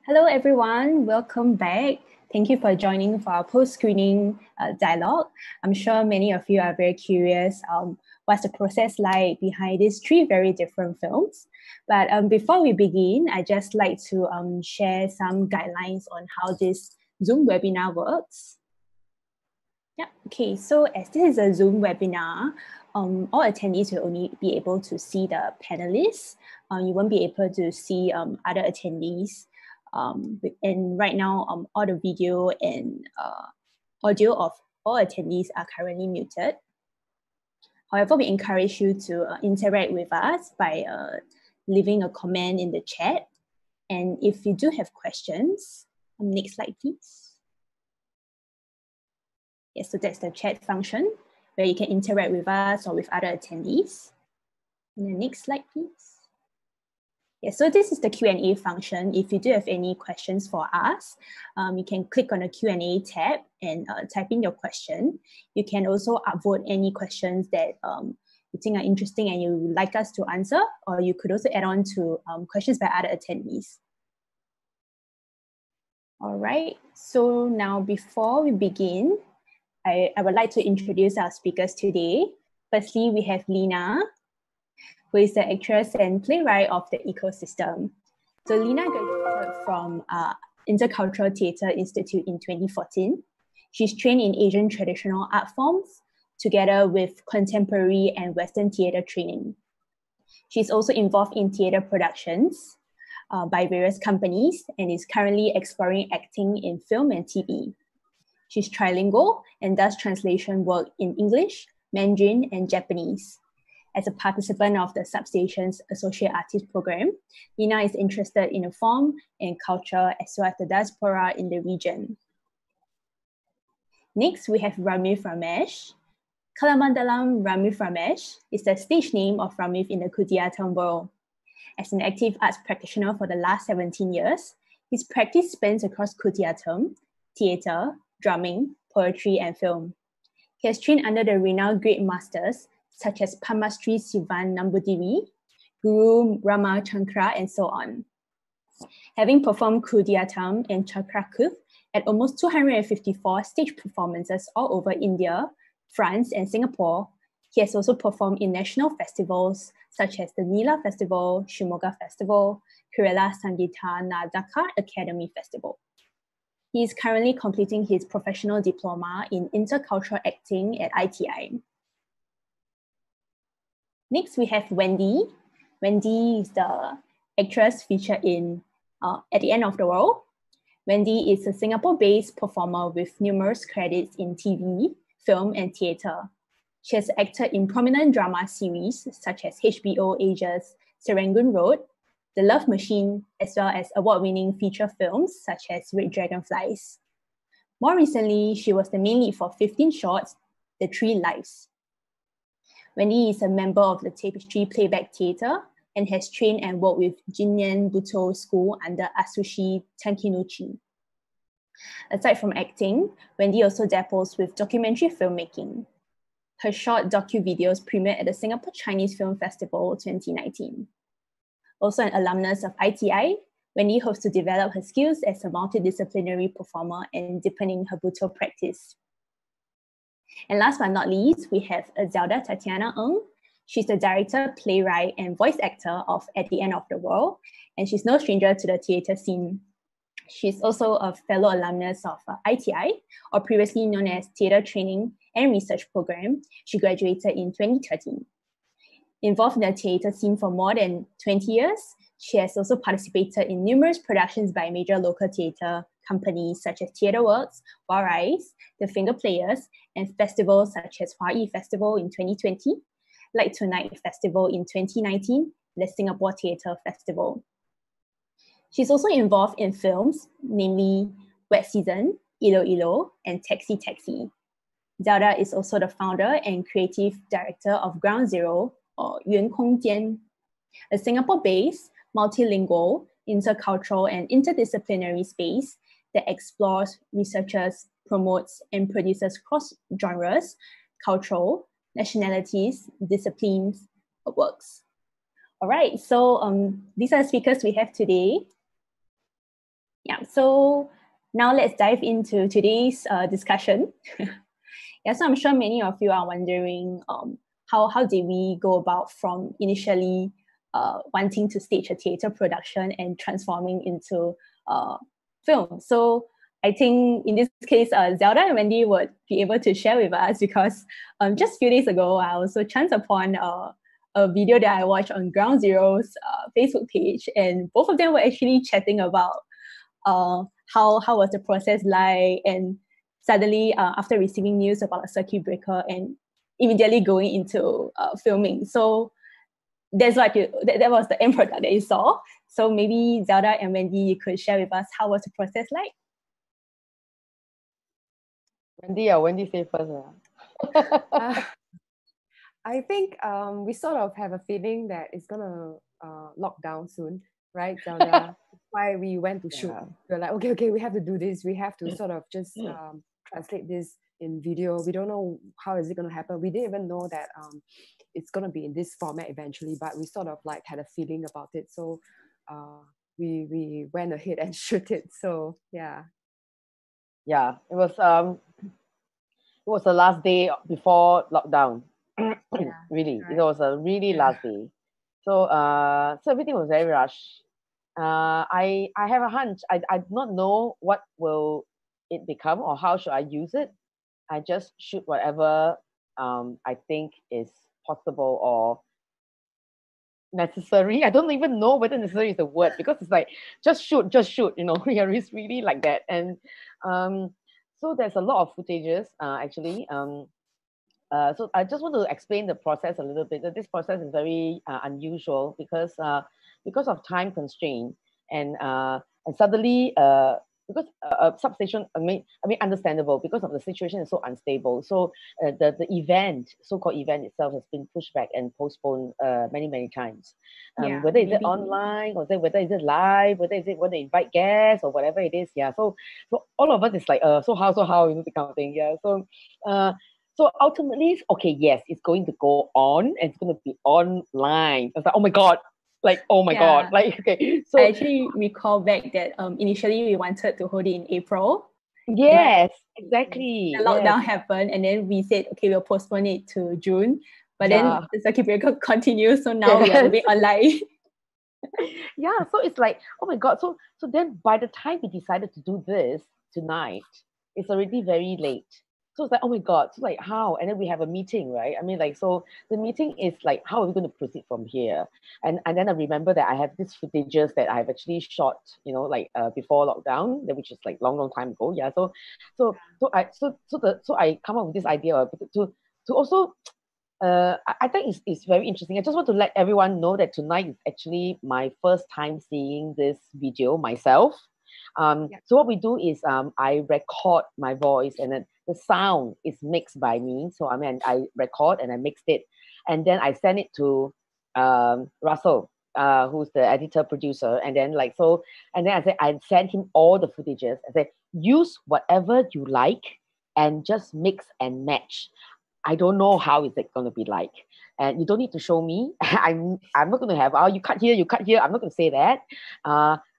Hello, everyone. Welcome back. Thank you for joining for our post-screening dialogue. I'm sure many of you are very curious what's the process like behind these three very different films. But before we begin, I'd just like to share some guidelines on how this Zoom webinar works. Yeah, okay, so as this is a Zoom webinar, all attendees will only be able to see the panelists. You won't be able to see other attendees. And right now, all the video and audio of all attendees are currently muted. However, we encourage you to interact with us by leaving a comment in the chat. And if you do have questions, next slide, please. Yes, so that's the chat function where you can interact with us or with other attendees. And the next slide, please. Yes, so this is the Q&A function. If you do have any questions for us, you can click on the Q&A tab and type in your question. You can also upvote any questions that you think are interesting and you would like us to answer, or you could also add on to questions by other attendees. All right, so now before we begin, I would like to introduce our speakers today. Firstly, we have Lina, who is the actress and playwright of the ecosystem. So Lina graduated from Intercultural Theatre Institute in 2014. She's trained in Asian traditional art forms together with contemporary and Western theatre training. She's also involved in theatre productions by various companies and is currently exploring acting in film and TV. She's trilingual and does translation work in English, Mandarin, and Japanese. As a participant of the Substation's Associate Artist Program, Lina is interested in the form and culture as well as the diaspora in the region. Next, we have Ramith Ramesh. Kalamandalam Ramith Ramesh is the stage name of Ramith in the Kutiyattam world. As an active arts practitioner for the last 17 years, his practice spans across Kutiyattam, theatre, drumming, poetry, and film. He has trained under the renowned great masters such as Pamastri Sivan Nambudiri, Guru Rama Chankra, and so on. Having performed Kutiyattam and Chakrakuth at almost 254 stage performances all over India, France, and Singapore, he has also performed in national festivals such as the Nila Festival, Shimoga Festival, Kerala Sangeeta Nadaka Academy Festival. He is currently completing his professional diploma in intercultural acting at ITI. Next, we have Wendy. Wendy is the actress featured in At the End of the World. Wendy is a Singapore-based performer with numerous credits in TV, film, and theatre. She has acted in prominent drama series such as HBO Asia's Serangoon Road, The Love Machine, as well as award-winning feature films such as Red Dragonflies. More recently, she was the main lead for 15 shorts, The Three Lives. Wendy is a member of the Tapestry Playback Theatre and has trained and worked with Jinyan Buto School under Asushi Tankinuchi. Aside from acting, Wendy also dabbles with documentary filmmaking. Her short docu-videos premiered at the Singapore Chinese Film Festival 2019. Also an alumnus of ITI, Wendy hopes to develop her skills as a multidisciplinary performer and deepening her Buto practice. And last but not least, we have Zelda Tatiana Ng. She's the director, playwright, and voice actor of At the End of the World, and she's no stranger to the theatre scene. She's also a fellow alumnus of ITI, or previously known as Theatre Training and Research Program. She graduated in 2013. Involved in the theatre scene for more than 20 years, she has also participated in numerous productions by major local theatre companies such as Theatre Works, Warais, The Finger Players, and festivals such as Hua Yi Festival in 2020, Light Tonight Festival in 2019, and the Singapore Theatre Festival. She's also involved in films, namely Wet Season, Ilo Ilo, and Taxi Taxi. Zelda is also the founder and creative director of Ground Zero, or Yuan Kongjian, a Singapore-based, multilingual, intercultural, and interdisciplinary space that explores, researches, promotes, and produces cross-genres, cultural, nationalities, disciplines, works. All right, so these are the speakers we have today. So now let's dive into today's discussion. Yeah, so I'm sure many of you are wondering how did we go about from initially wanting to stage a theatre production and transforming into film. So I think in this case, Zelda and Wendy would be able to share with us because just a few days ago, I also chanced upon a video that I watched on Ground Zero's Facebook page, and both of them were actually chatting about how was the process like, and suddenly after receiving news about a circuit breaker and immediately going into filming. So that's what that was the end product that you saw. So maybe Zelda and Wendy, you could share with us how was the process like? Wendy say first. I think we sort of have a feeling that it's gonna lock down soon, right, Zelda? That's why we went to shoot. We're like, okay, we have to do this. We have to sort of just translate this in video. We don't know how is it gonna happen. We didn't even know that it's gonna be in this format eventually, but we sort of like had a feeling about it. So we went ahead and shoot it. So yeah. Yeah, it was the last day before lockdown. Really, right. It was a really last day. So so everything was very rushed. I have a hunch. I do not know what will it become or how should I use it. I just shoot whatever I think is possible or necessary. I don't even know whether necessary is the word, because it's like just shoot, you know. Yeah, it's really like that. And so there's a lot of footages actually. So I just want to explain the process a little bit. This process is very unusual because of time constraint, and suddenly because Substation, I mean understandable, because of the situation is so unstable. So the event, so-called event itself, has been pushed back and postponed many times. Whether is it online, or whether is it live, whether is it when they invite guests or whatever it is. Yeah. So all of us is like so how you know, the kind of thing. Yeah. So ultimately, okay, yes, it's going to go on and it's going to be online. I was like, oh my God. Like, oh my God. Like, okay. So I actually recall back that initially we wanted to hold it in April. Yes, exactly. The lockdown happened, and then we said, okay, we'll postpone it to June. But then the circuit breaker continues, so now we are moving online. Yeah, so it's like, oh my God. So then by the time we decided to do this tonight, it's already very late. So it's like, oh my God, so like how? And then we have a meeting, right? I mean, like, so the meeting is like, how are we going to proceed from here? And then I remember that I have these footages that I've actually shot, you know, like before lockdown, which is like long time ago. Yeah. So I come up with this idea to also I think it's very interesting. I just want to let everyone know that tonight is actually my first time seeing this video myself. So what we do is I record my voice, and then the sound is mixed by me. So I mean, I record and I mixed it, and then I send it to Russell, who's the editor producer, and then I send him all the footages. I say, use whatever you like and just mix and match. I don't know how is it going to be like, and you don't need to show me. I'm not going to have you cut here. I'm not going to say that.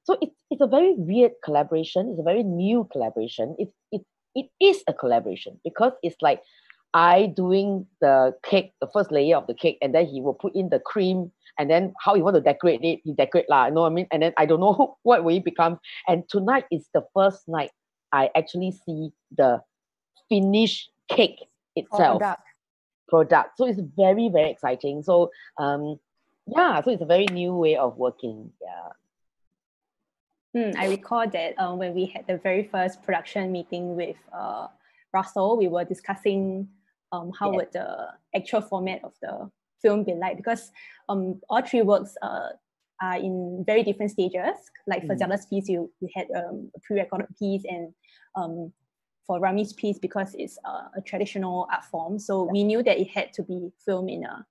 So it's a very weird collaboration. It's a very new collaboration. It is a collaboration because it's like I doing the cake, the first layer of the cake, and then he will put in the cream, and then how he want to decorate it, he decorate lah. You know what I mean? And then I don't know what will it become. And tonight is the first night I actually see the finished cake itself. Product. So it's very, very exciting. So so it's a very new way of working. I recall that when we had the very first production meeting with Russell, we were discussing how would the actual format of the film be like, because all three works are in very different stages. Like for Zelda's piece, you had a pre-recorded piece, and for Ramith's piece, because it's a traditional art form, so we knew that it had to be filmed in a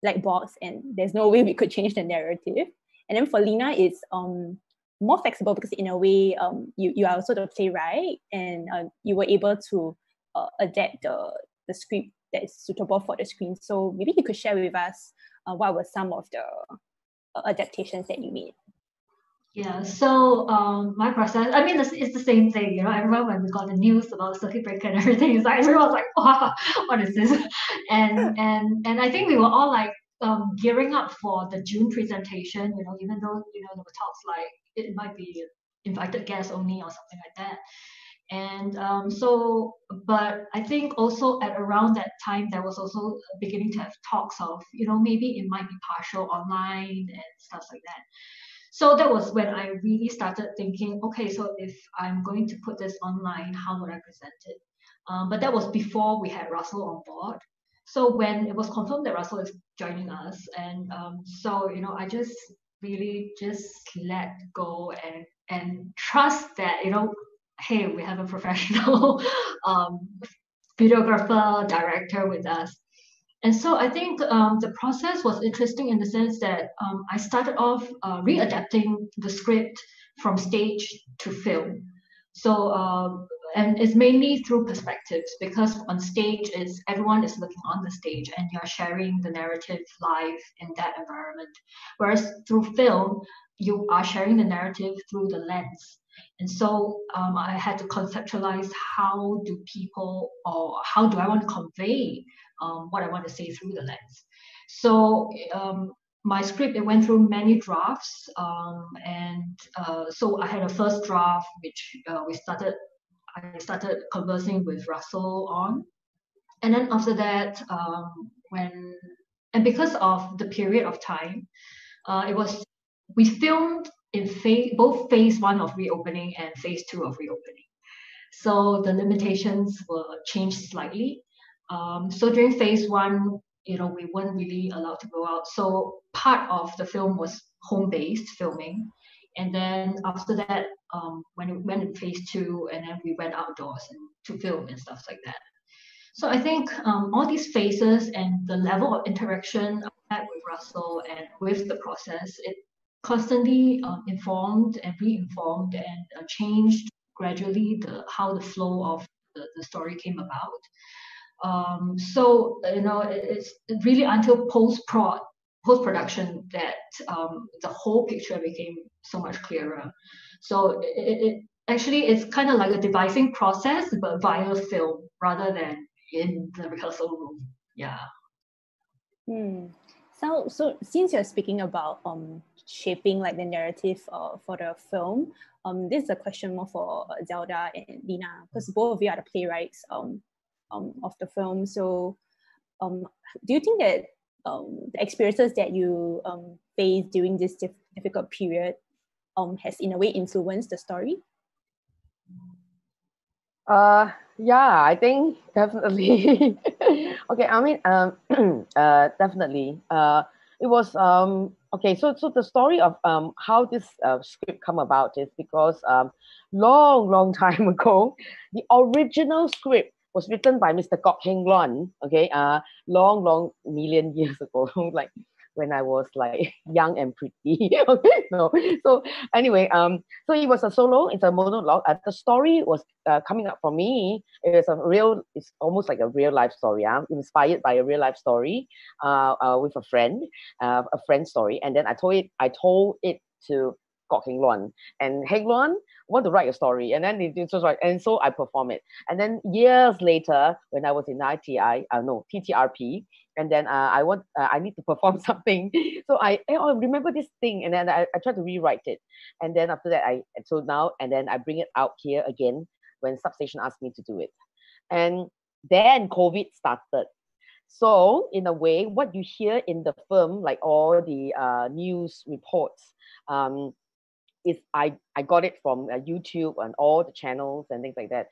black box, and there's no way we could change the narrative. And then for Lina, it's more flexible because in a way you are also the playwright, and you were able to adapt the script that is suitable for the screen. So maybe you could share with us what were some of the adaptations that you made. Yeah, so my process, I mean, it's the same thing, you know, everyone when we got the news about circuit breaker and everything, it's like everyone's like, wow, what is this? And I think we were all like gearing up for the June presentation, you know, even though, you know, there were talks like it might be invited guests only or something like that. And so, but I think also at around that time, there was also beginning to have talks of, you know, maybe it might be partial online and stuff like that. So that was when I really started thinking, okay, so if I'm going to put this online, how would I present it? But that was before we had Russell on board. So when it was confirmed that Russell is joining us, and so you know, I just really just let go and trust that, you know, hey, we have a professional videographer director with us. And so I think the process was interesting in the sense that I started off readapting the script from stage to film. So and it's mainly through perspectives, because on stage is everyone is looking on the stage and you're sharing the narrative live in that environment. Whereas through film, you are sharing the narrative through the lens. And so I had to conceptualize how do people, or how do I want to convey what I want to say through the lens. So my script, it went through many drafts, and so I had a first draft which I started conversing with Russell on, and then after that, when and because of the period of time, it was we filmed in both phase one of reopening and phase two of reopening. So the limitations were changed slightly. So during phase one, you know, we weren't really allowed to go out. So part of the film was home-based filming. And then after that, when it went in phase two, and then we went outdoors and to film and stuff like that. So I think all these phases and the level of interaction I had with Russell and with the process, it constantly informed and re-informed and changed gradually how the flow of the story came about. So you know, it's really until post production that the whole picture became so much clearer. So it actually it's kind of like a devising process, but via film rather than in the rehearsal room. Yeah. So since you're speaking about shaping like the narrative for the film, this is a question more for Zelda and Lina, because both of you are the playwrights of the film. So do you think that the experiences that you faced during this difficult period has in a way influenced the story? Yeah, I think definitely. Okay, I mean, definitely. It was okay. So the story of how this script come about is because long time ago, the original script was written by Mr. Kok Heng Luan. Okay, long million years ago, like when I was like young and pretty. Okay, no. So anyway, so it was a solo. It's a monologue. The story was coming up for me. It's almost like a real life story. Inspired by a real life story, with a friend story. And then I told it to Kok Heng Luan, and Heng Luan want to write a story, and then it was right, and so I perform it. And then years later, when I was in TTRP, and then I need to perform something. So I remember this thing, and then I tried to rewrite it. And then after that, I bring it out here again when Substation asked me to do it. And then COVID started. So in a way, what you hear in the film, like all the news reports, is I got it from YouTube and all the channels and things like that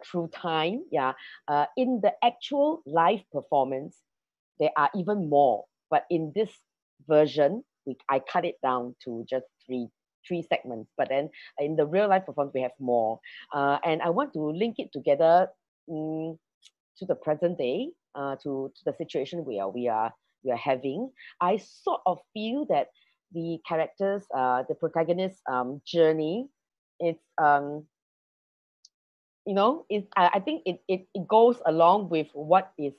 through time. Yeah. In the actual live performance, there are even more. But in this version, I cut it down to just three segments. But then in the real life performance, we have more. And I want to link it together to the present day, to the situation we are having. I sort of feel that the characters, the protagonist's journey, it's I think it goes along with what is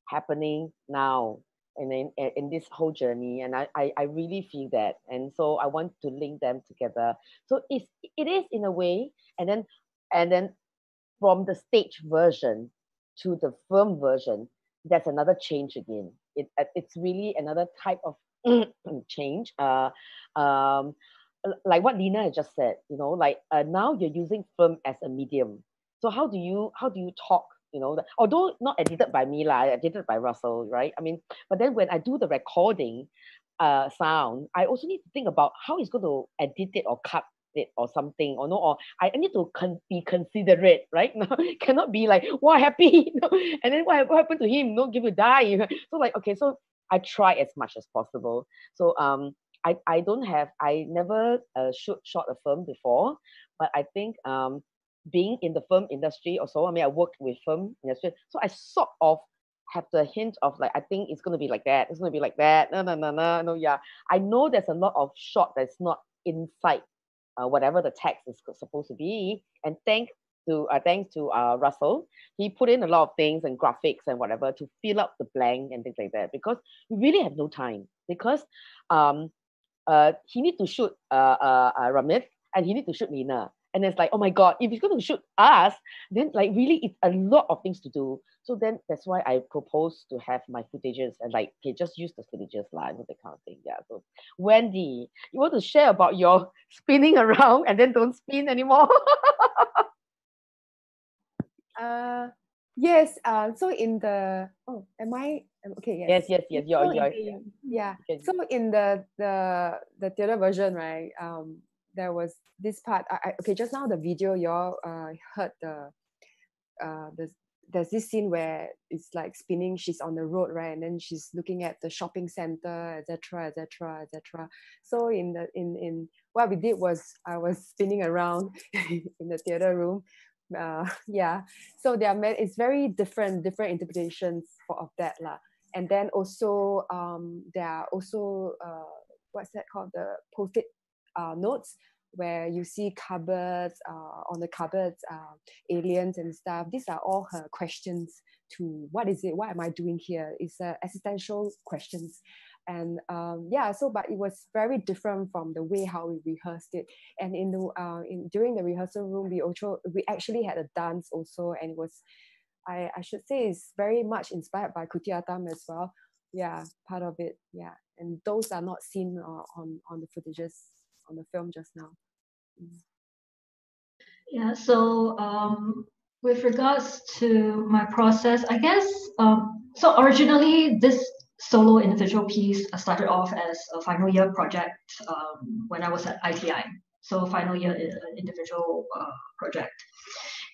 happening now. in this whole journey, and I really feel that, and so I want to link them together. So it is in a way, and then from the stage version to the film version, that's another change again. It's really another type of change. Like what Lina had just said, like now you're using film as a medium. So how do you talk? Although not edited by me, edited by Russell, right? I mean, but then when I do the recording sound, I also need to think about how he's going to edit it or cut it or something, or I need to be considerate, right? No, cannot be like, wow, happy, and then what happened to him? No, give you die. So like, okay, so I try as much as possible. So I never shot a film before, but I think being in the film industry also, I mean, I worked with film industry, so I sort of have the hint of like, I think it's going to be like that, it's going to be like that. No, yeah. I know there's a lot of shot that's not inside whatever the text is supposed to be, and thanks to Russell, he put in a lot of things and graphics and whatever to fill up the blank and things like that, because we really have no time, because he need to shoot Ramith, and he need to shoot Lina. And it's like, oh my God, if he's going to shoot us, then like really it's a lot of things to do. So then that's why I propose to have my footages and like, okay, just use the footages, that kind of thing. Yeah. So Wendy, you want to share about your spinning around and then don't spin anymore? Yes. So in the am I okay? Yes. You're yeah. So in the theater version, right? There was this part. Okay, just now the video you all heard there's this scene where it's like spinning. She's on the road, right, and then she's looking at the shopping center, etc. So in what we did was I was spinning around in the theater room. Yeah, so it's very different interpretations of that lah. And then also there are also what's that called, the post-it notes, where you see cupboards, on the cupboards, aliens and stuff. These are all her questions to what is it, what am I doing here? It's existential questions. And yeah, so but it was very different from the way how we rehearsed it. And during the rehearsal room, we actually had a dance also, and it was, I should say, it's very much inspired by Kutiyattam as well. Yeah, part of it. Yeah, and those are not seen on the footages on the film just now. Yeah, so with regards to my process, I guess, so originally this solo individual piece started off as a final year project when I was at ITI. So final year individual project.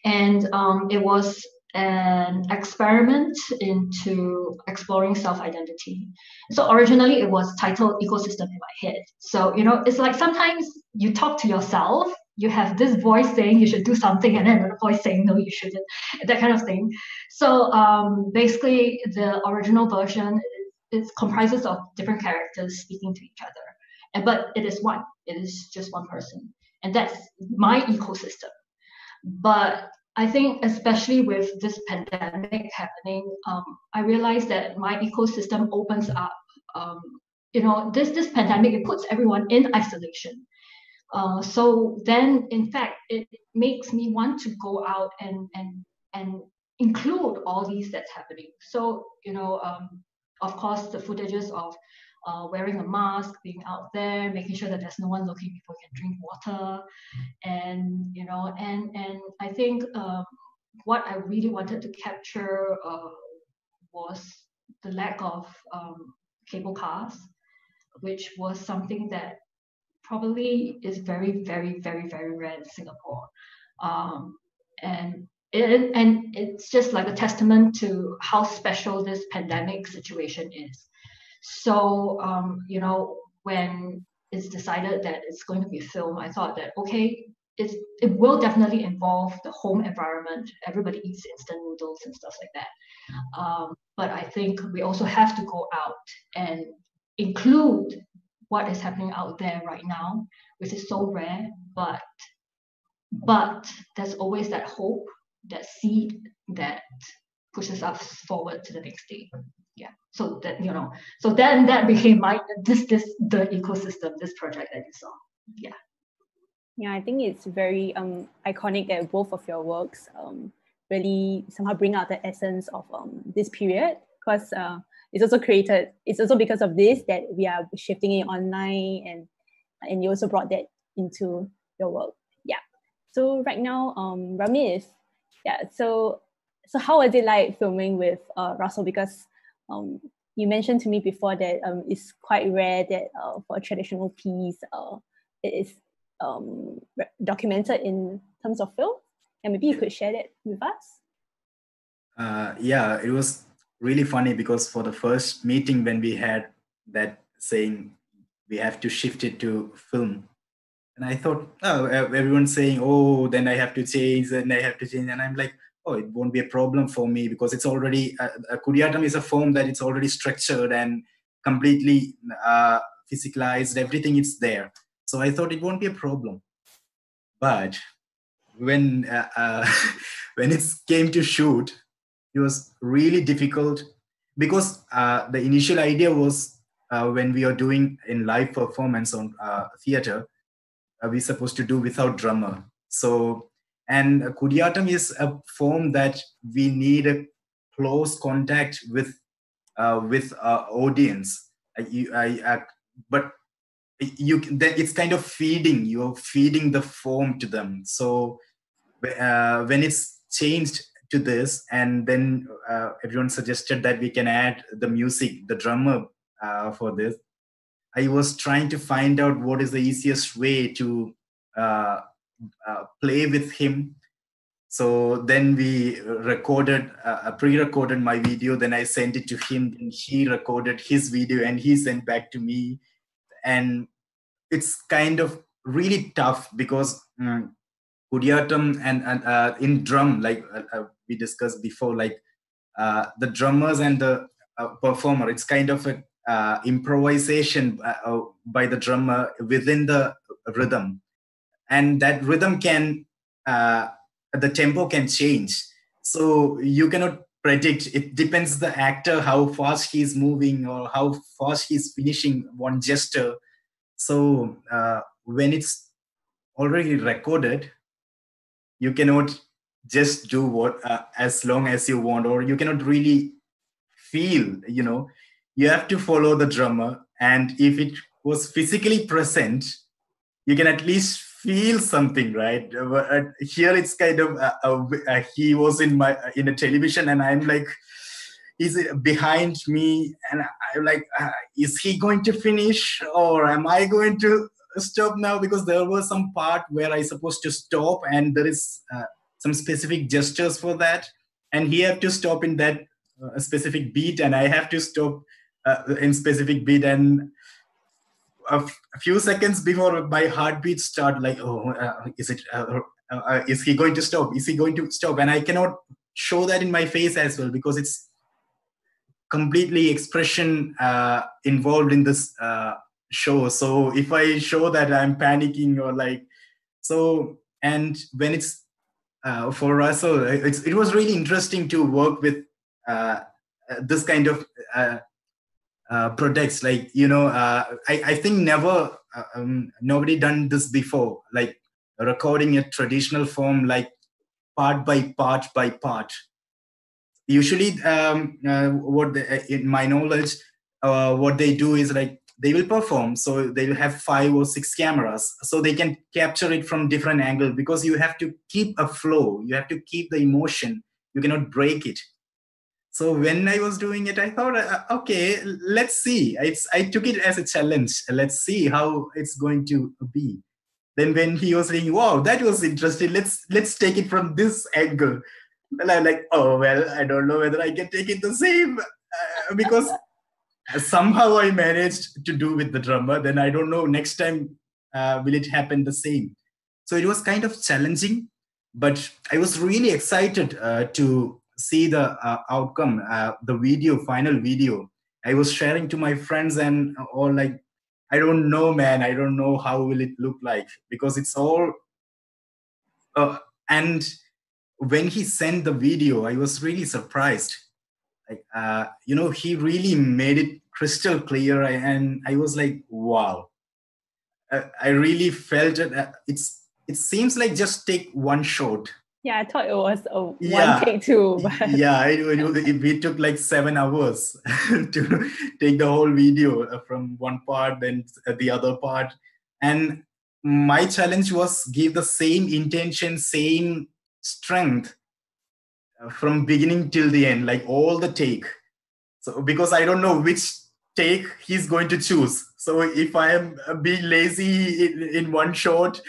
And it was an experiment into exploring self-identity. So originally it was titled Ecosystem in my head. So, it's like sometimes you talk to yourself, you have this voice saying you should do something, and then another voice saying, no, you shouldn't, that kind of thing. So basically the original version it comprises of different characters speaking to each other. But it is one, it is just one person. And that's my ecosystem. But I think especially with this pandemic happening, I realized that my ecosystem opens up. This pandemic, it puts everyone in isolation. So then, in fact, it makes me want to go out and include all these that's happening. So, of course, the footages of wearing a mask, being out there, making sure that there's no one looking before you can drink water, and and I think what I really wanted to capture was the lack of cable cars, which was something that probably is very, very, very, very rare in Singapore, and it's just like a testament to how special this pandemic situation is. So, when it's decided that it's going to be a film, I thought that, okay, it will definitely involve the home environment. Everybody eats instant noodles and stuff like that. But I think we also have to go out and include what is happening out there right now, which is so rare, but there's always that hope, that seed that pushes us forward to the next day. Yeah. So that, so then that became the ecosystem, this project that you saw. Yeah. Yeah, I think it's very iconic that both of your works really somehow bring out the essence of this period, because it's also because of this that we are shifting it online, and you also brought that into your work. Yeah. So right now, Ramith, yeah. So how was it like filming with Russell? Because you mentioned to me before that it's quite rare that for a traditional piece, it is documented in terms of film, and maybe you could share that with us. Yeah, it was really funny because for the first meeting when we had that saying we have to shift it to film, and I thought, oh, everyone's saying, oh, then I have to change, and I'm like, oh, it won't be a problem for me because it's already Kutiyattam is a form that it's already structured and completely physicalized, everything is there, so I thought it won't be a problem. But when when it came to shoot, it was really difficult because the initial idea was when we are doing in live performance on theater, we're supposed to do without drummer. So, and Kutiyattam is a form that we need a close contact with audience. But it's kind of you're feeding the form to them. So when it's changed to this, and then everyone suggested that we can add the music, the drummer for this, I was trying to find out what is the easiest way to play with him. So then we recorded, pre-recorded my video, then I sent it to him, and he recorded his video and he sent back to me. And it's kind of really tough because Kutiyattam and in drum, like we discussed before, like the drummers and the performer, it's kind of a improvisation by the drummer within the rhythm, and that rhythm can the tempo can change, so you cannot predict. It depends the actor how fast he's moving or how fast he's finishing one gesture. So when it's already recorded, you cannot just do what as long as you want, or you cannot really feel, you have to follow the drummer, and if it was physically present, you can at least feel something, right? Here it's kind of he was in a television, and I'm like, he's behind me, and I'm like, is he going to finish, or am I going to stop now? Because there was some part where I supposed to stop, and there is some specific gestures for that, and he have to stop in that specific beat, and I have to stop in specific beat, and a few seconds before my heartbeat start, like, oh, is he going to stop? Is he going to stop? And I cannot show that in my face as well, because it's completely expression involved in this show. So if I show that I'm panicking or like, so, and when it's for Russell, it was really interesting to work with this kind of projects, like, I think never nobody done this before, like recording a traditional form, like part by part by part. Usually in my knowledge, what they do is like they will perform, so they will have 5 or 6 cameras, so they can capture it from different angles, because you have to keep a flow, you have to keep the emotion, you cannot break it. So when I was doing it, I thought, okay, let's see. I took it as a challenge. Let's see how it's going to be. Then when he was saying, wow, that was interesting, let's take it from this angle. And I'm like, oh, well, I don't know whether I can take it the same, because somehow I managed to do with the drummer. Then I don't know, next time, will it happen the same? So it was kind of challenging, but I was really excited to see the outcome, the final video. I was sharing to my friends and all, like, I don't know, man, I don't know how will it look like, because it's all, and when he sent the video, I was really surprised. Like, he really made it crystal clear, and I was like, wow. I really felt it. It seems like just take one shot. Yeah, I thought it was one Yeah. take too. But Yeah, we took like 7 hours to take the whole video from one part, then the other part. And my challenge was give the same intention, same strength from beginning till the end, like all the take. So because I don't know which take he's going to choose. So if I am being lazy in one shot,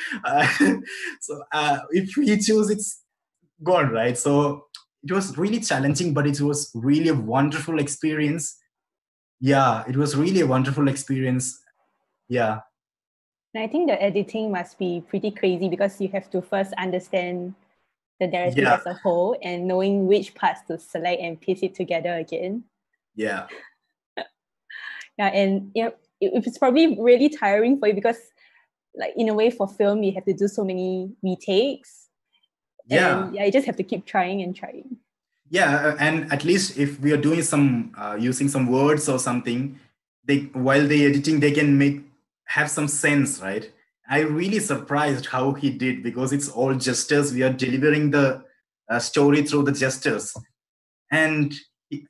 if he chooses, it's gone, right? So it was really challenging, but it was really a wonderful experience. Yeah, it was really a wonderful experience. Yeah. And I think the editing must be pretty crazy because you have to first understand the narrative Yeah. as a whole and knowing which parts to select and piece it together again. Yeah. Yeah, and it's probably really tiring for you because, like, in a way, for film you have to do so many retakes. Yeah. And you just have to keep trying and trying. Yeah, and at least if we are doing some using some words or something, while they editing, they can have some sense, right? I really surprised how he did, because it's all gestures. We are delivering the story through the gestures, and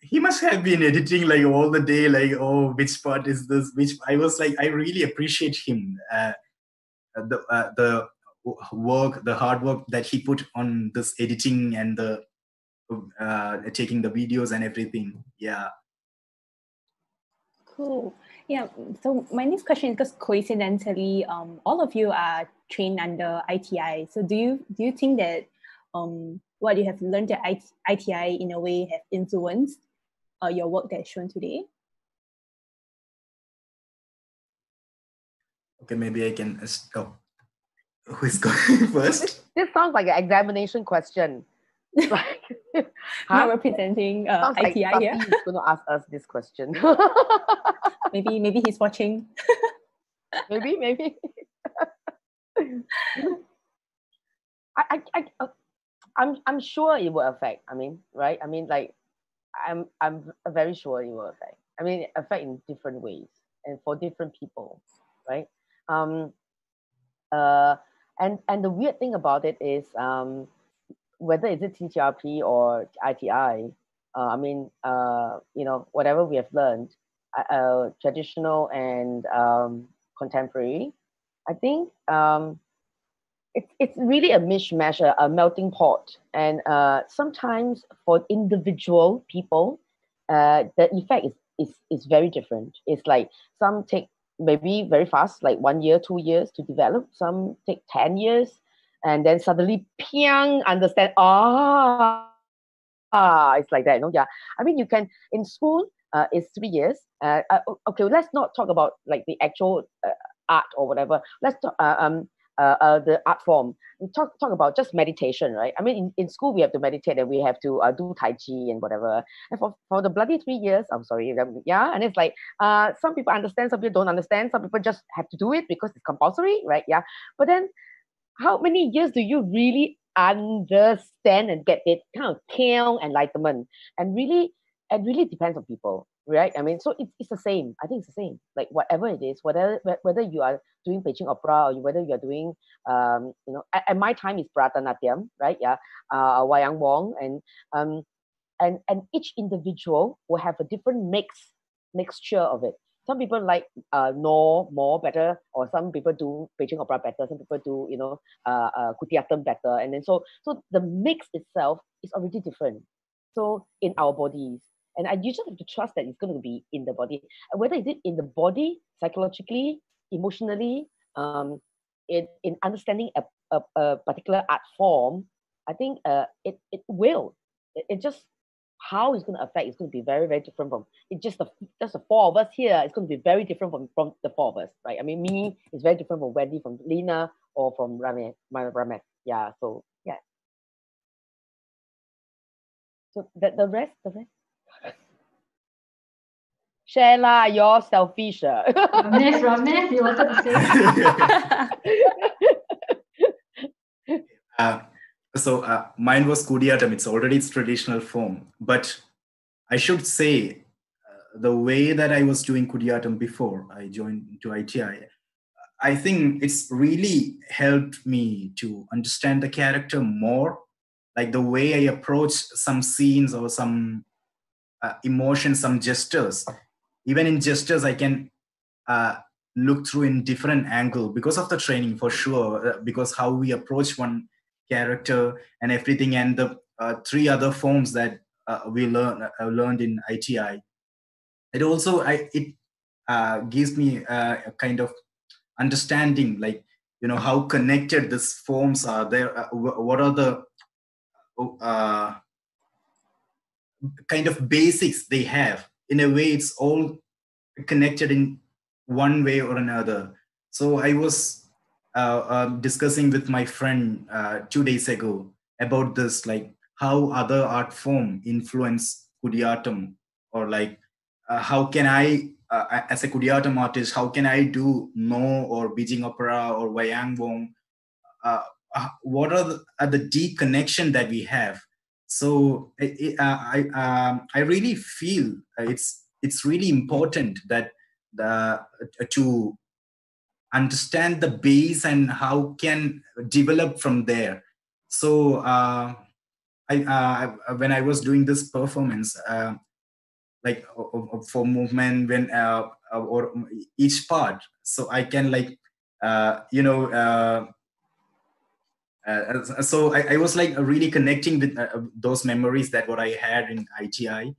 he must have been editing like all the day, like, oh, which part is this? Which I was like, I really appreciate him, the work, the hard work that he put on this editing and the taking the videos and everything. Yeah. Cool. Yeah. So my next question is, because coincidentally, all of you are trained under ITI. So do you think that what you have learned at ITI in a way have influenced your work that's shown today? Okay, maybe I can stop. Who is going first? This sounds like an examination question. Like, Not representing sounds like ITI here. Safi is going to ask us this question. maybe he's watching. maybe. I'm sure it will affect. I mean, right? I mean, like, I'm very sure it will affect. I mean, affect in different ways and for different people, right? And the weird thing about it is, whether it's TTRP or ITI, I mean, whatever we have learned, traditional and contemporary, I think it's really a mishmash, a melting pot. And sometimes for individual people, the effect is very different. It's like some take maybe very fast, like 1 year, 2 years to develop. Some take 10 years. And then suddenly, piang, understand, it's like that, Yeah. I mean, you can, in school, it's 3 years. Okay, let's not talk about like the actual art or whatever. Let's talk the art form. We talk about just meditation, right? I mean, in school we have to meditate and we have to do Tai Chi and whatever. And for the bloody 3 years, I'm sorry, yeah. And it's like some people understand, some people don't understand, some people just have to do it because it's compulsory, right? Yeah. But then, how many years do you really understand and get it kind of pale enlightenment? And really, it really depends on people, right? I mean, so it's the same. I think it's the same. Like whatever it is, whether you are doing Beijing opera or whether you are doing, at my time is Bharatanatyam, right? Yeah, Wayang Wong, and each individual will have a different mixture of it. Some people like more better, or some people do Beijing opera better, some people do Kutiyattam better, and then so the mix itself is already different. So in our bodies, and you just have to trust that it's going to be in the body, whether it's in the body, psychologically, emotionally, in understanding a particular art form. I think it will. It just, how it's going to affect is going to be very, very different from it's just the four of us here. It's going to be very different from the four of us, right? I mean, me is very different from Wendy, from Lina, or from Ramith. Yeah. So yeah. So the rest. Share lah, you're selfish. Ramith, you wanted to say? So mine was Kutiyattam. It's already its traditional form, but I should say, the way that I was doing Kutiyattam before I joined to ITI, I think it's really helped me to understand the character more, like the way I approach some scenes or some emotions, some gestures. Even in gestures, I can look through in different angle because of the training, for sure, because how we approach one character and everything, and the three other forms that we learned in ITI. It also gives me a kind of understanding, like, how connected these forms are there, what are the kind of basics they have. In a way, it's all connected in one way or another. So I was discussing with my friend 2 days ago about this, like how other art form influence Kutiyattam, or like how can I, as a Kutiyattam artist, how can I do No or Beijing Opera or Wayang Wong? What are the deep connection that we have? So I really feel it's really important that to understand the base and how can develop from there. So when I was doing this performance, like for movement, when or each part, so I can like so I was like really connecting with those memories that what I had in ITI.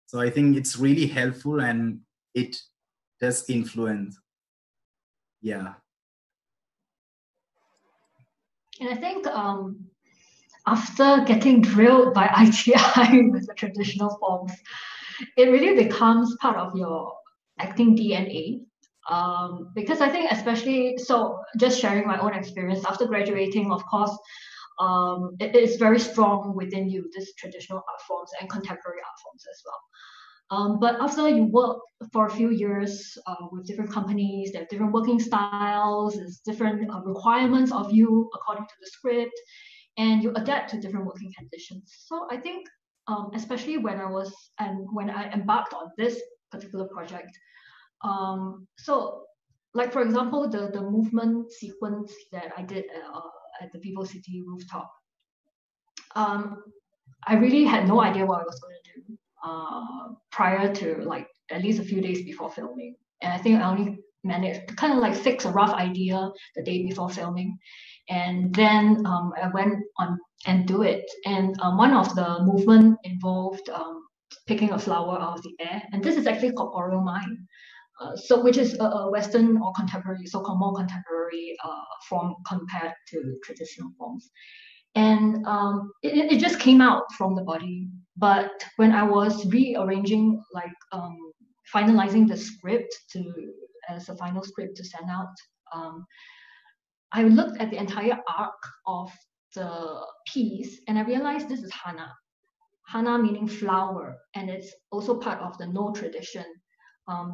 So I think it's really helpful and it does influence. Yeah. And I think after getting drilled by ITI with the traditional forms, it really becomes part of your acting DNA. Because I think especially, so just sharing my own experience, after graduating, of course, it is very strong within you, this traditional art forms and contemporary art forms as well. But after you work for a few years with different companies, there are different working styles, there's different requirements of you according to the script, and you adapt to different working conditions. So I think, especially when I embarked on this particular project, so like for example, the movement sequence that I did at the Vivo City rooftop, I really had no idea what I was going to do prior to, like, at least a few days before filming. And I think I only managed to kind of like fix a rough idea the day before filming. And then I went on and do it. And one of the movement involved picking a flower out of the air. And this is actually corporeal mime. So which is a Western or contemporary, so-called more contemporary form compared to traditional forms. And it just came out from the body. But when I was rearranging, like finalizing the script as a final script to send out, I looked at the entire arc of the piece and I realized this is Hana. Hana meaning flower, and it's also part of the No tradition,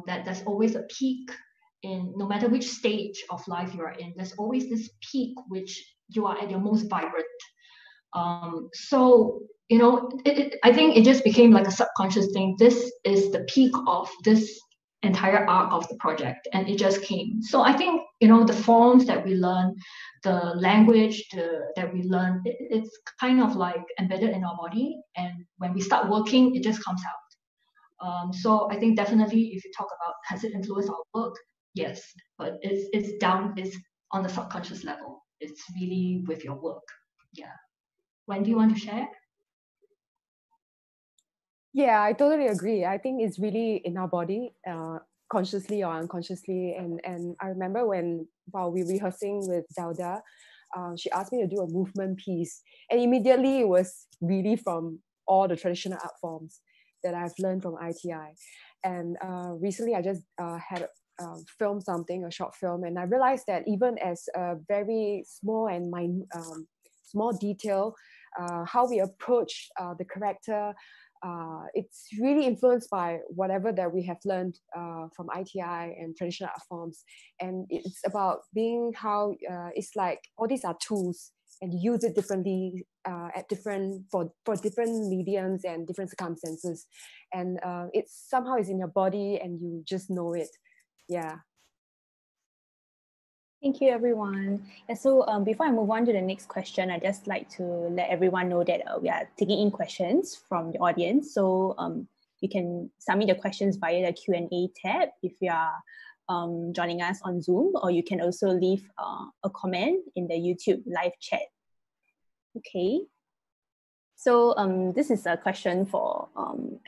that there's always a peak in, no matter which stage of life you are in, there's always this peak which you are at your most vibrant. So, I think it just became like a subconscious thing. This is the peak of this entire arc of the project, and it just came. So I think, the forms that we learn, the language that we learn, it's kind of like embedded in our body, and when we start working, it just comes out. So I think definitely, if you talk about has it influenced our work, yes, but it's on the subconscious level. It's really with your work. Yeah. When do you want to share? Yeah, I totally agree. I think it's really in our body, consciously or unconsciously. And I remember while we were rehearsing with Zelda, she asked me to do a movement piece. And immediately it was really from all the traditional art forms that I've learned from ITI. And recently I just had filmed something, a short film, and I realized that even as a very small and small detail, how we approach the character, it's really influenced by whatever that we have learned from ITI and traditional art forms. And it's about being how it's like all these are tools, and you use it differently at different for different mediums and different circumstances, and it's somehow is in your body and you just know it. Yeah. Thank you, everyone. And so before I move on to the next question, I'd just like to let everyone know that we are taking in questions from the audience. So you can submit the questions via the Q&A tab if you are joining us on Zoom, or you can also leave a comment in the YouTube live chat. Okay. So this is a question for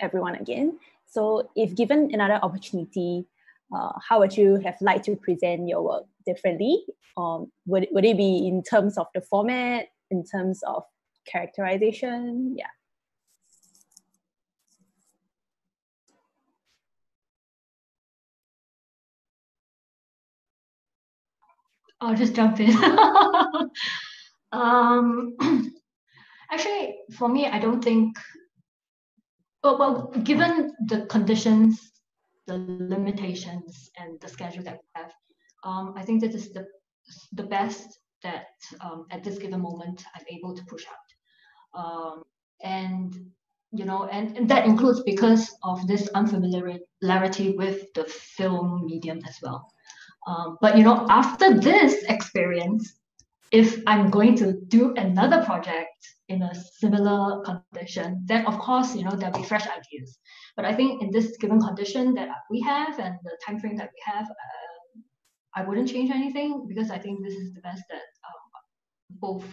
everyone again. So if given another opportunity, how would you have liked to present your work differently? Would it be in terms of the format, in terms of characterization? Yeah. I'll just jump in. Actually, for me, I don't think, well, given the conditions, the limitations, and the schedule that we have, I think this is the best that at this given moment I'm able to push out. And and that includes because of this unfamiliarity with the film medium as well. But after this experience, if I'm going to do another project in a similar condition, then of course, there'll be fresh ideas. But I think in this given condition that we have and the time frame that we have, I wouldn't change anything, because I think this is the best that both,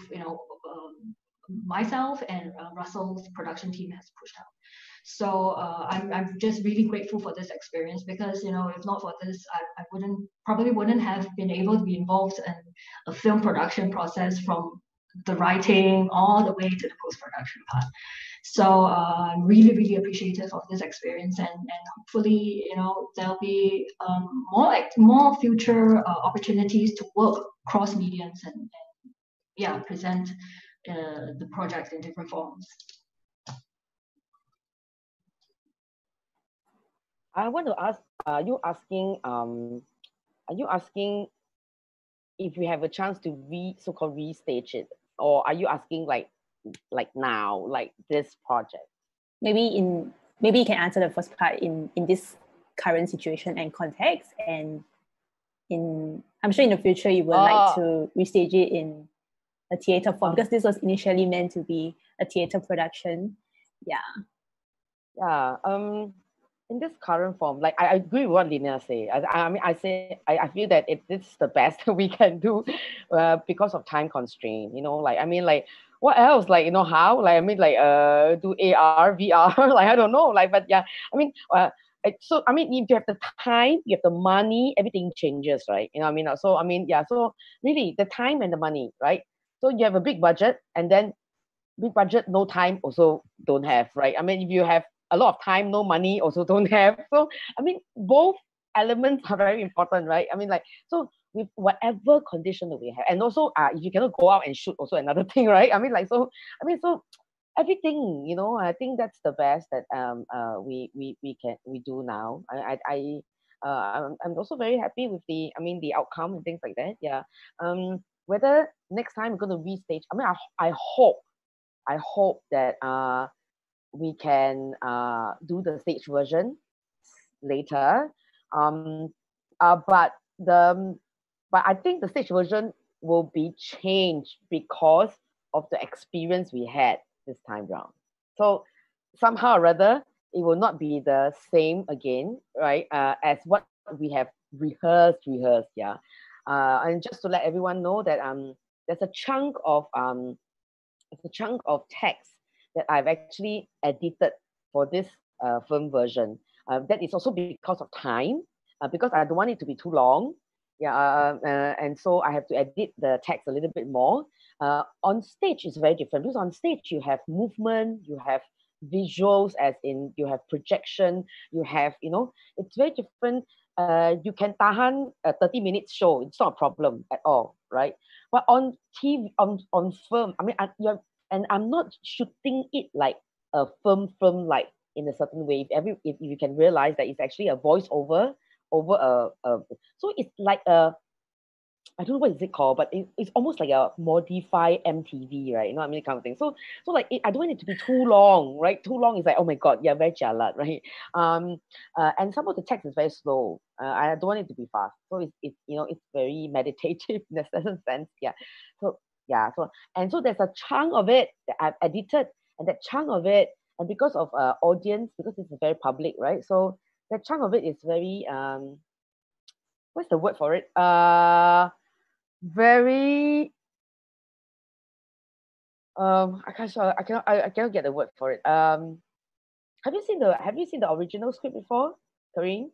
myself and Russell's production team has pushed out. So I'm just really grateful for this experience, because if not for this, I probably wouldn't have been able to be involved in a film production process, from the writing all the way to the post-production part. So I'm really, really appreciative of this experience, and hopefully there'll be more future opportunities to work cross mediums and present the project in different forms. I want to ask, are you asking if we have a chance to so-called restage it, or are you asking like now, like this project? Maybe you can answer the first part in this current situation and context, and I'm sure in the future you would like to restage it in a theater form, because this was initially meant to be a theater production. Yeah. In this current form, like I agree with what Lina say. I feel that this is the best we can do because of time constraint. What else? How? Do AR, VR? I don't know. But yeah, so if you have the time, you have the money, everything changes, right? So really the time and the money, right? So you have a big budget, and then big budget, no time also don't have, right? If you have a lot of time, no money also don't have. So both elements are very important, right? So with whatever condition that we have, and also if you cannot go out and shoot, also another thing, right? So everything, I think that's the best that we do now. I'm also very happy with the outcome and things like that. Yeah. Whether next time we're going to restage, I hope that we can do the stage version later. But I think the stage version will be changed because of the experience we had this time round. So somehow or other, it will not be the same again, right? As what we have rehearsed, yeah. And just to let everyone know that there's a chunk of text that I've actually edited for this film version. That is also because of time, because I don't want it to be too long. Yeah, and so I have to edit the text a little bit more. On stage, it's very different, because on stage you have movement, you have visuals, as in you have projection, you have, it's very different. You can tahan a 30-minute show, it's not a problem at all, right? But on TV, on film, and I'm not shooting it like a film, like in a certain way. If you can realize that it's actually a voiceover over so it's like I don't know what is it called, but it's almost like a modified MTV, right? You know what I mean, kind of thing. So like I don't want it to be too long, right? Too long is like, oh my god, yeah, very jalat, right? And some of the text is very slow. I don't want it to be fast. So it's it's very meditative in a certain sense, yeah. So yeah, so there's a chunk of it that I've edited, and that chunk of it, and because of audience, because it's very public, right? So that chunk of it is very what's the word for it? Very I cannot get the word for it. Have you seen the original script before, Karine?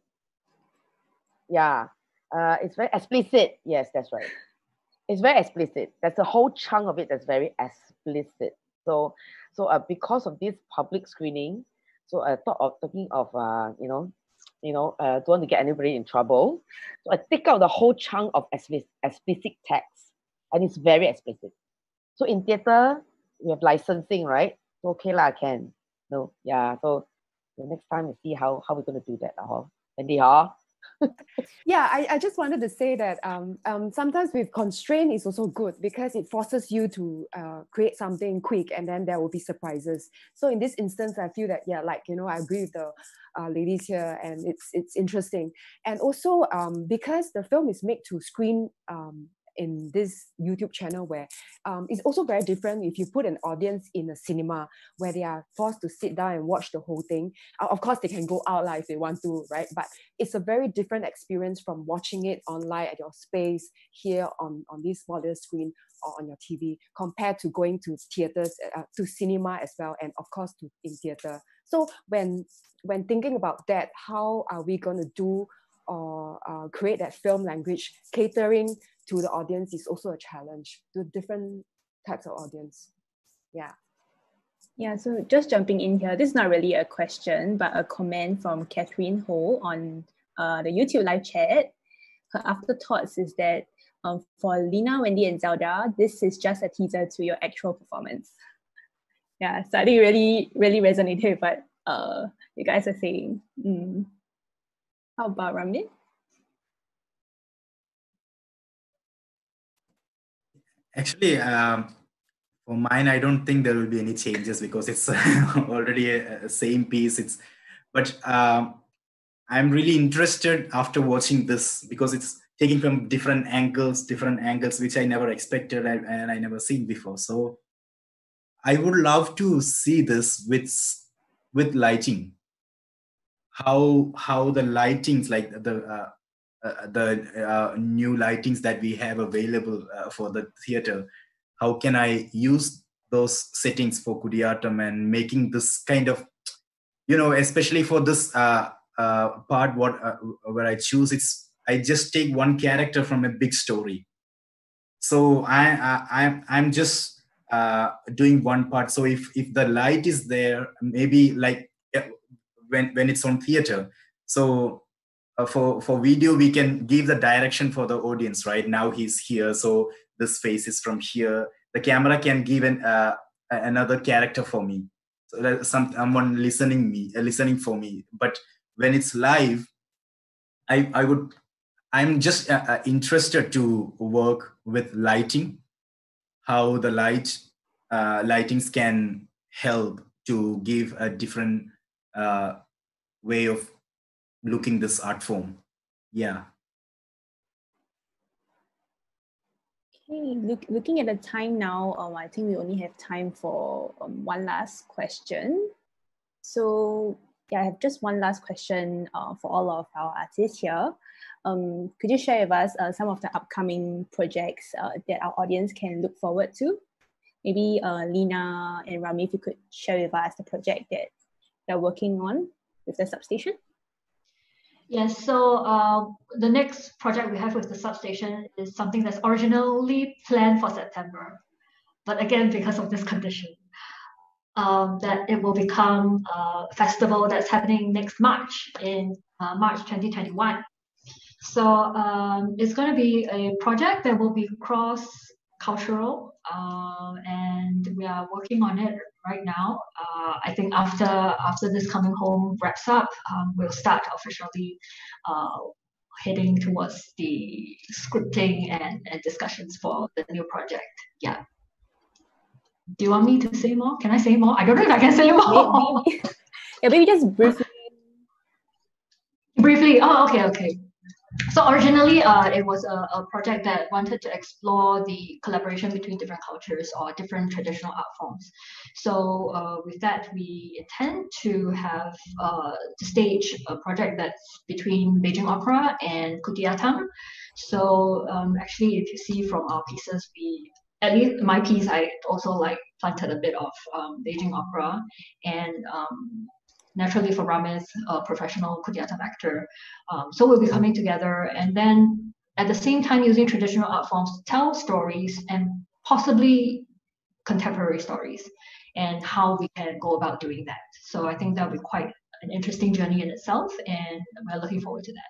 Yeah. It's very explicit. Yes, that's right. It's very explicit. That's a whole chunk of it that's very explicit. So because of this public screening, so I thought of talking of don't want to get anybody in trouble. So I take out the whole chunk of explicit text, and it's very explicit. So in theater, we have licensing, right? So okay lah, can. No, yeah. So the next time we see how we're gonna do that, Wendy, Yeah, I just wanted to say that sometimes with constraint is also good because it forces you to create something quick, and then there will be surprises. So in this instance, I feel that I agree with the ladies here, and it's interesting. And also because the film is made to screen in this YouTube channel, where it's also very different if you put an audience in a cinema where they are forced to sit down and watch the whole thing. Of course, they can go out if they want to, right? But it's a very different experience from watching it online at your space here on this smaller screen or on your TV, compared to going to theaters, to cinema as well, and of course in theater. So when thinking about that, how are we going to do or create that film language catering to the audience is also a challenge, to different types of audience. Yeah. Yeah, so just jumping in here, this is not really a question, but a comment from Catherine Ho on the YouTube live chat. Her afterthoughts is that for Lina, Wendy, and Zelda, this is just a teaser to your actual performance. Yeah, so I think really, really resonated with what you guys are saying. How about Ramith? Actually, for mine, I don't think there will be any changes because it's already a same piece. But I'm really interested after watching this because it's taken from different angles, which I never expected and I never seen before. So I would love to see this with lighting. How the lightings, like the new lightings that we have available for the theater, how can I use those settings for Kutiyattam and making this kind of, especially for this part where I choose, I just take one character from a big story. So I'm just doing one part. So if the light is there, maybe like when it's on theater, so for video we can give the direction for the audience. Right now he's here, so this face is from here. The camera can give another character for me, so that someone listening for me. But when it's live, I'm just interested to work with lighting, how the lightings can help to give a different way of looking this art form. Yeah. Okay, looking at the time now, I think we only have time for one last question. So yeah, I have just one last question for all of our artists here. Could you share with us some of the upcoming projects that our audience can look forward to? Maybe Lina and Ramith, if you could share with us the project that they're working on with the Substation. Yes, so the next project we have with the Substation is something that's originally planned for September. But again, because of this condition, that it will become a festival that's happening next March, in March 2021. So it's going to be a project that will be cross-cultural, and we are working on it right now. I think after this coming home wraps up, we'll start officially heading towards the scripting and discussions for the new project. Yeah. Do you want me to say more? Can I say more? I don't know if I can say more. Maybe, yeah, maybe just briefly. Briefly. Oh, okay. So originally, it was a project that wanted to explore the collaboration between different cultures or different traditional art forms. So with that, we intend to have to stage a project that's between Beijing Opera and Kutiyattam. So actually, if you see from our pieces, at least my piece, I also like planted a bit of Beijing Opera, and naturally for Ramith, a professional Kutiyattam actor. So we'll be coming together, and then at the same time using traditional art forms to tell stories and possibly contemporary stories, and how we can go about doing that. So I think that'll be quite an interesting journey in itself, and we're looking forward to that.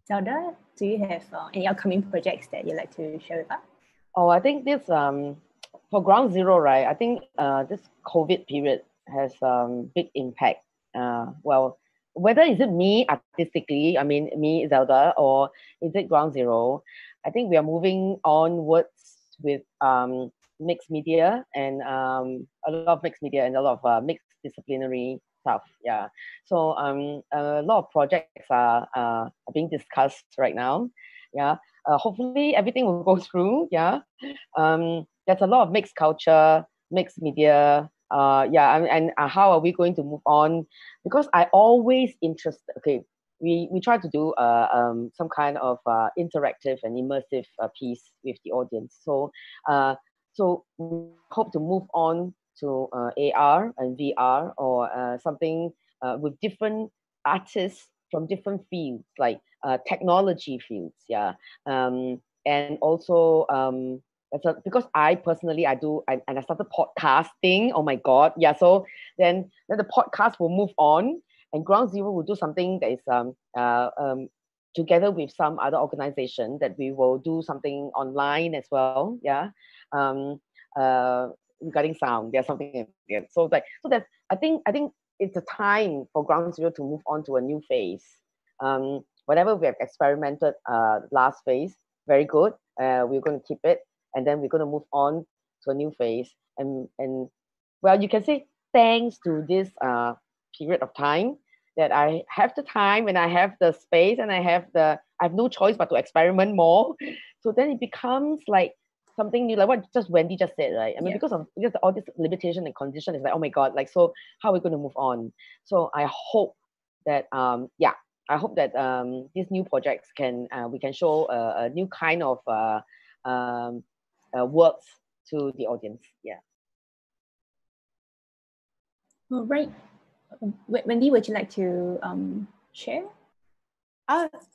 Zelda, do you have any upcoming projects that you'd like to share with us? Oh, I think this for Ground Zero, right? I think this COVID period has big impact. Well, whether is it me artistically, I mean me Zelda, or is it Ground Zero? I think we are moving onwards with mixed media and a lot of mixed media and a lot of mixed disciplinary stuff. Yeah. So a lot of projects are being discussed right now. Yeah. Hopefully everything will go through. Yeah. There's a lot of mixed culture, mixed media. And how are we going to move on? Because I always interested. Okay, we try to do some kind of interactive and immersive piece with the audience. So we hope to move on to AR and VR or something with different artists from different fields, like technology fields. Yeah, and also. Because I personally, I started podcasting. Oh my God. Yeah. So then the podcast will move on, and Ground Zero will do something that is together with some other organization, that we will do something online as well. Yeah. Regarding sound, there's something. Yeah. So that I think it's a time for Ground Zero to move on to a new phase. Whatever we have experimented last phase, very good. We're going to keep it. And then we're going to move on to a new phase. And well, you can say thanks to this period of time that I have the time and I have the space and I have no choice but to experiment more. So then it becomes like something new, like what just Wendy just said, right? I mean, because all this limitation and condition, is like, oh my God, like, so how are we going to move on? So I hope that, I hope that these new projects we can show a new kind of works to the audience. Yeah. All right. Wendy, would you like to share?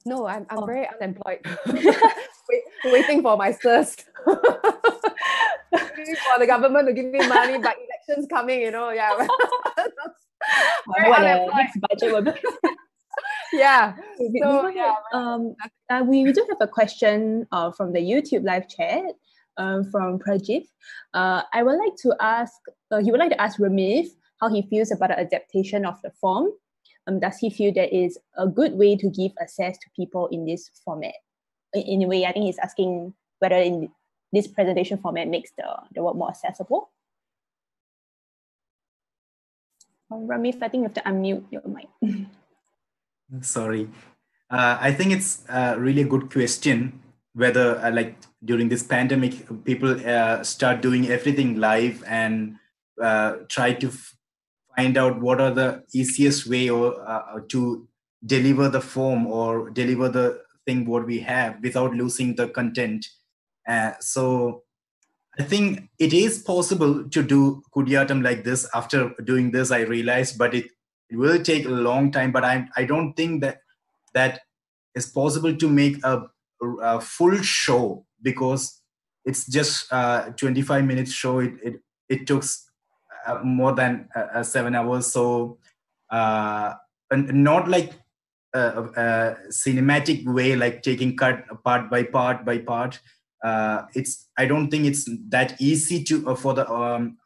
No, I'm very unemployed. Waiting for my CERS. Waiting for the government to give me money, but elections coming, yeah. Next budget will be. Yeah. We do have a question from the YouTube live chat. From Prajit. I would like to ask, he would like to ask Ramith how he feels about the adaptation of the form. Does he feel that is a good way to give access to people in this format? In a way, I think he's asking whether in this presentation format makes the work more accessible. Ramith, I think you have to unmute your mic. Sorry. I think it's really a good question. Whether like during this pandemic, people start doing everything live and try to find out what are the easiest way or to deliver the form or deliver the thing what we have without losing the content. So I think it is possible to do Kutiyattam like this. After doing this, I realized, but it will take a long time. But I don't think that is possible to make a full show, because it's just 25 minutes show. It took more than 7 hours. So not like a cinematic way, like taking cut part by part. I don't think it's that easy to for the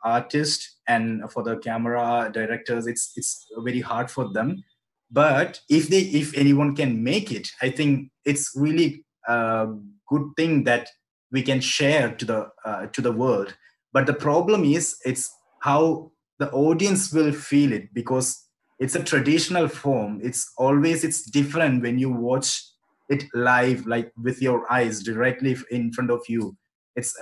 artist and for the camera directors, it's very hard for them. But if anyone can make it, I think it's really a good thing that we can share to the world. But the problem is, it's how the audience will feel it, because it's a traditional form. It's different when you watch it live, like with your eyes directly in front of you. It's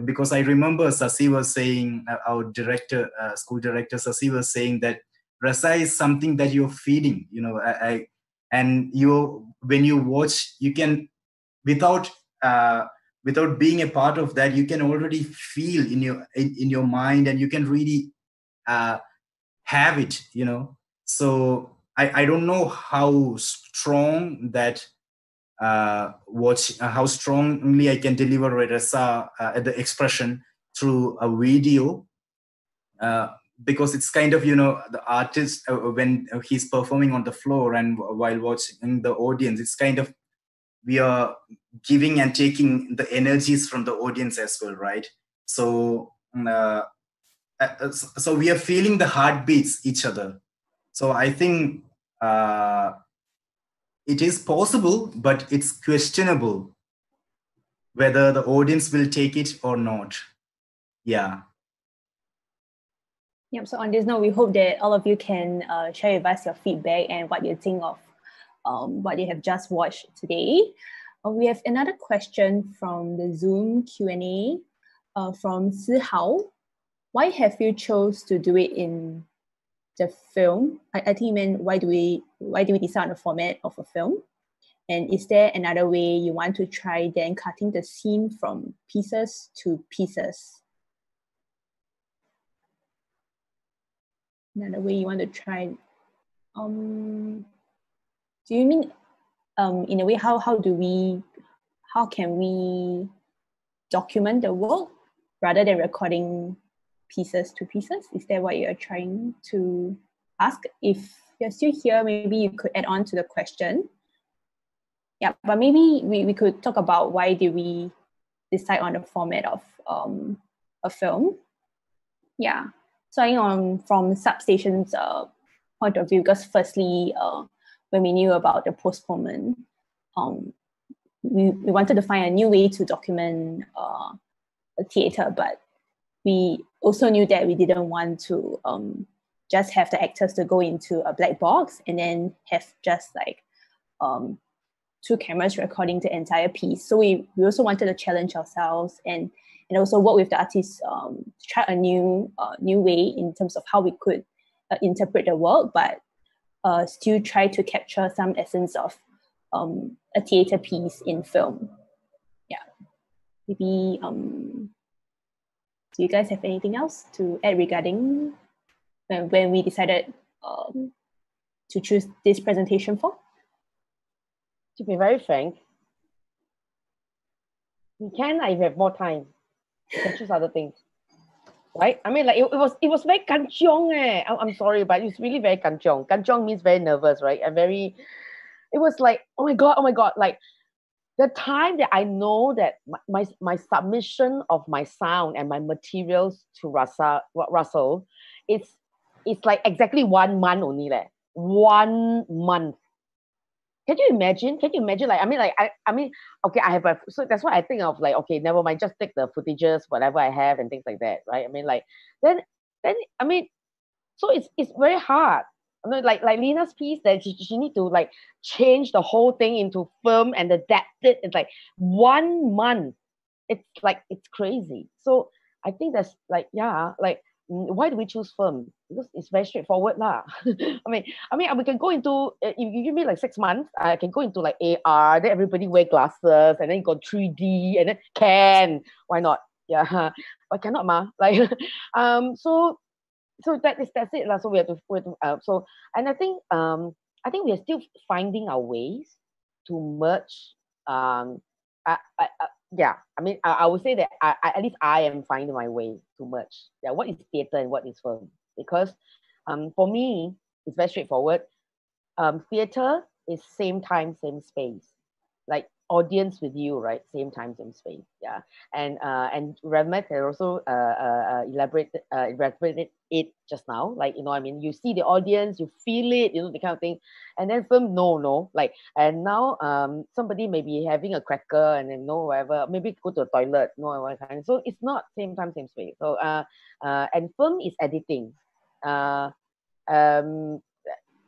because I remember Sasi was saying, our director, school director Sasi was saying that rasa is something that you're feeding, and when you watch, you can, without without being a part of that, you can already feel in your mind, and you can really have it, So I don't know how strong that how strongly I can deliver a rasa, the expression through a video, because it's kind of, the artist, when he's performing on the floor and while watching the audience, it's kind of, we are giving and taking the energies from the audience as well, right? So so we are feeling the heartbeats each other. So I think it is possible, but it's questionable whether the audience will take it or not. Yeah. Yep. So on this note, we hope that all of you can share with us your feedback and what you think of what you have just watched today. We have another question from the Zoom Q&A from Si Hao. Why have you chose to do it in the film? I think you meant why do we decide on the format of a film? And is there another way you want to try then cutting the scene from pieces to pieces? Another way you want to try? Do you mean in a way how can we document the work rather than recording pieces to pieces? Is that what you're trying to ask? If you're still here, maybe you could add on to the question. Yeah, but maybe we could talk about why did we decide on the format of a film. Yeah, so I think from Substation's point of view, because firstly, when we knew about the postponement, we wanted to find a new way to document a theatre, but we also knew that we didn't want to just have the actors to go into a black box and then have just like two cameras recording the entire piece. So we also wanted to challenge ourselves and also work with the artists to try a new way in terms of how we could interpret the work, but still try to capture some essence of a theatre piece in film. Yeah, maybe do you guys have anything else to add regarding when we decided to choose this presentation for? To be very frank, we can, if we have more time, we can choose other things, right? I mean, like it was very kanchong. I'm sorry, but it's really very kanchong. Kanchong means very nervous, right? And very, it was like, oh my god, like the time that I know that my submission of my sound and my materials to Russell, it's like exactly 1 month only, 1 month. Can you imagine? Like, I mean, okay, I have so that's why I think of like, okay, never mind, just take the footages, whatever I have and things like that, right? I mean, like, then I mean, so it's very hard. I mean, like Lina's piece that she need to like change the whole thing into film and adapt it. It's like 1 month. It's like, it's crazy. So I think that's like, yeah, like, why do we choose film? Because it's very straightforward lah. I mean, we can go into, if you give me like 6 months, I can go into like AR, then everybody wear glasses, and then you got 3D, and then why not? Yeah, but cannot ma. Like, so that's it lah. So we have to so, and I think we are still finding our ways to merge. Yeah, I mean, I would say that at least I am finding my way to merge. Yeah, what is theatre and what is film? Because for me, it's very straightforward. Theatre is same time, same space. Like audience with you, right? Same time, same space. Yeah. And Ramith has also elaborated it just now. Like, you know, I mean, you see the audience, you feel it, you know, the kind of thing. And then film, no. Like, and now somebody may be having a cracker and then no whatever, maybe go to the toilet, no whatever kind. So it's not same time, same space. So and film is editing.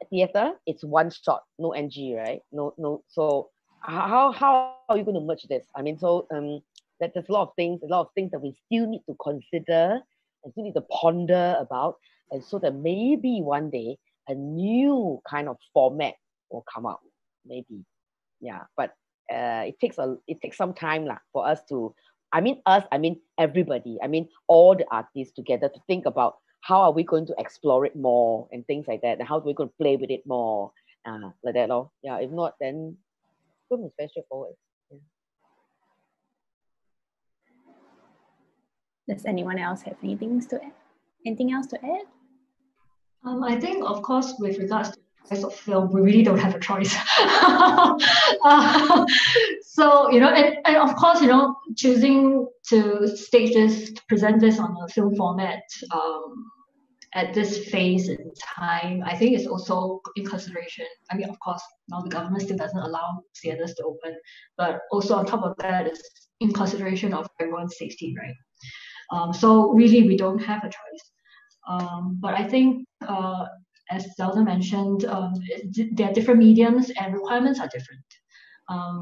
Theater, it's one shot, no NG, right? No. So how are you going to merge this? I mean, so there's a lot of things that we still need to consider and still need to ponder about, and so that maybe one day a new kind of format will come out, maybe. Yeah, but it takes some time for us to, I mean everybody, I mean all the artists together to think about how are we going to explore it more and things like that, and how are we going to play with it more, like that. Yeah, if not, then film is very straightforward. Yeah. Does anyone else have anything else to add? I think, of course, with regards to the choice of film, we really don't have a choice. So, you know, and of course, you know, choosing to stage this, to present this on a film format at this phase in time, I think is also in consideration. I mean, of course, now the government still doesn't allow theaters to open, but also on top of that is in consideration of everyone's safety, right? So really, we don't have a choice. But I think, as Zelda mentioned, there are different mediums and requirements are different.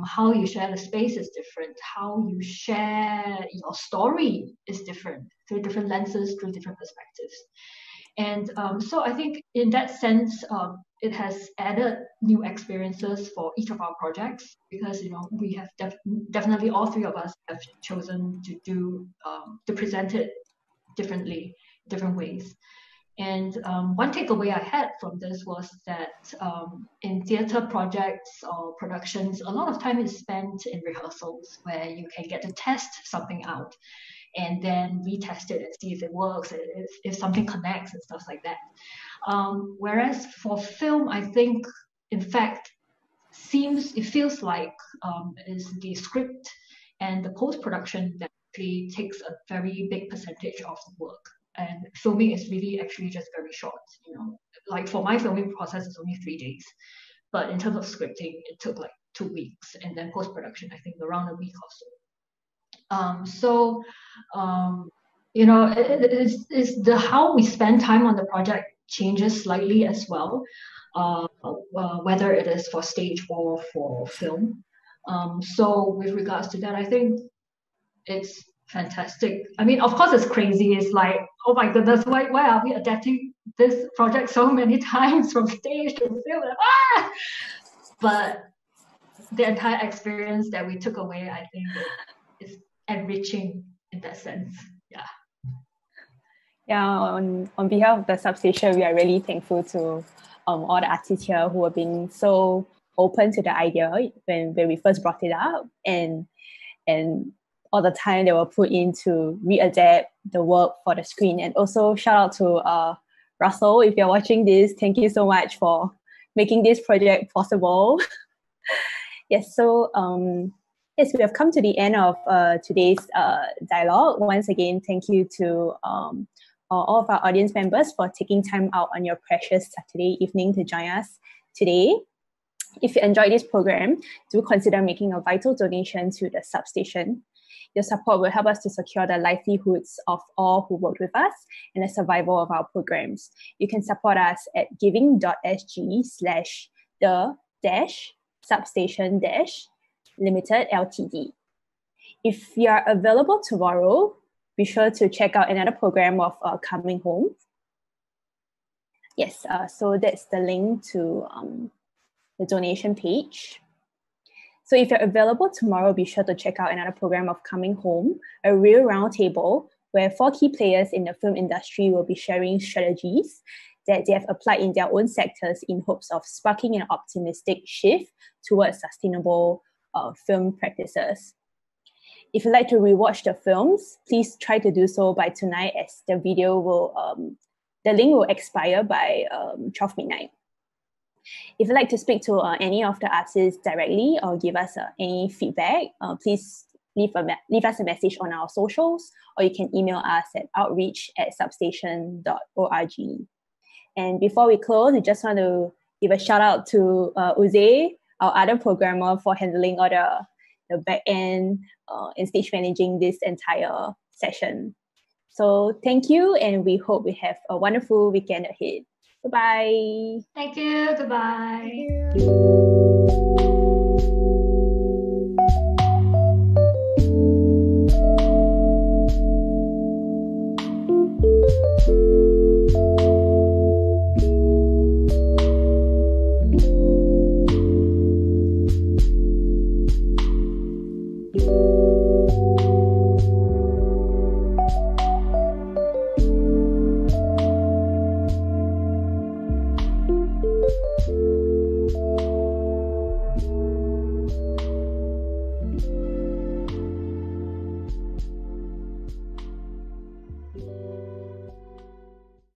How you share the space is different. How you share your story is different, through different lenses, through different perspectives. And so I think in that sense, it has added new experiences for each of our projects, because, you know, we have definitely all three of us have chosen to do to present it differently, different ways. And one takeaway I had from this was that in theatre projects or productions, a lot of time is spent in rehearsals where you can get to test something out and then retest it and see if it works, if something connects and stuff like that. Whereas for film, I think, in fact, it feels like is the script and the post-production that actually takes a very big percentage of the work. And filming is really actually just very short. You know, like for my filming process, it's only 3 days. But in terms of scripting, it took like 2 weeks. And then post-production, I think around a week or so. You know, it's the how we spend time on the project changes slightly as well, whether it is for stage or for film. So with regards to that, I think it's fantastic. I mean, of course, it's crazy. It's like, oh my goodness, why are we adapting this project so many times from stage to film? But the entire experience that we took away, I think, is enriching in that sense. Yeah, on behalf of the Substation, we are really thankful to all the artists here who have been so open to the idea when we first brought it up, and all the time they were put in to readapt the work for the screen. And also shout out to Russell, if you're watching this, thank you so much for making this project possible. Yes, so yes, we have come to the end of today's dialogue. Once again, thank you to all of our audience members for taking time out on your precious Saturday evening to join us today. If you enjoyed this program, do consider making a vital donation to the Substation. Your support will help us to secure the livelihoods of all who worked with us and the survival of our programs. You can support us at giving.sg/the-substation-limited Ltd. If you are available tomorrow, be sure to check out another program of Coming Home. Yes, so that's the link to the donation page. So if you're available tomorrow, be sure to check out another program of Coming Home, a real roundtable where 4 key players in the film industry will be sharing strategies that they have applied in their own sectors in hopes of sparking an optimistic shift towards sustainable film practices. If you'd like to rewatch the films, please try to do so by tonight, as the video will, the link will expire by 12 midnight. If you'd like to speak to any of the artists directly or give us any feedback, please leave us a message on our socials, or you can email us at outreach@substation.org. And before we close, we just want to give a shout out to Uze, our other programmer, for handling all the back end and stage managing this entire session. So thank you, and we hope we have a wonderful weekend ahead. Goodbye. Thank you. Goodbye. Thank you.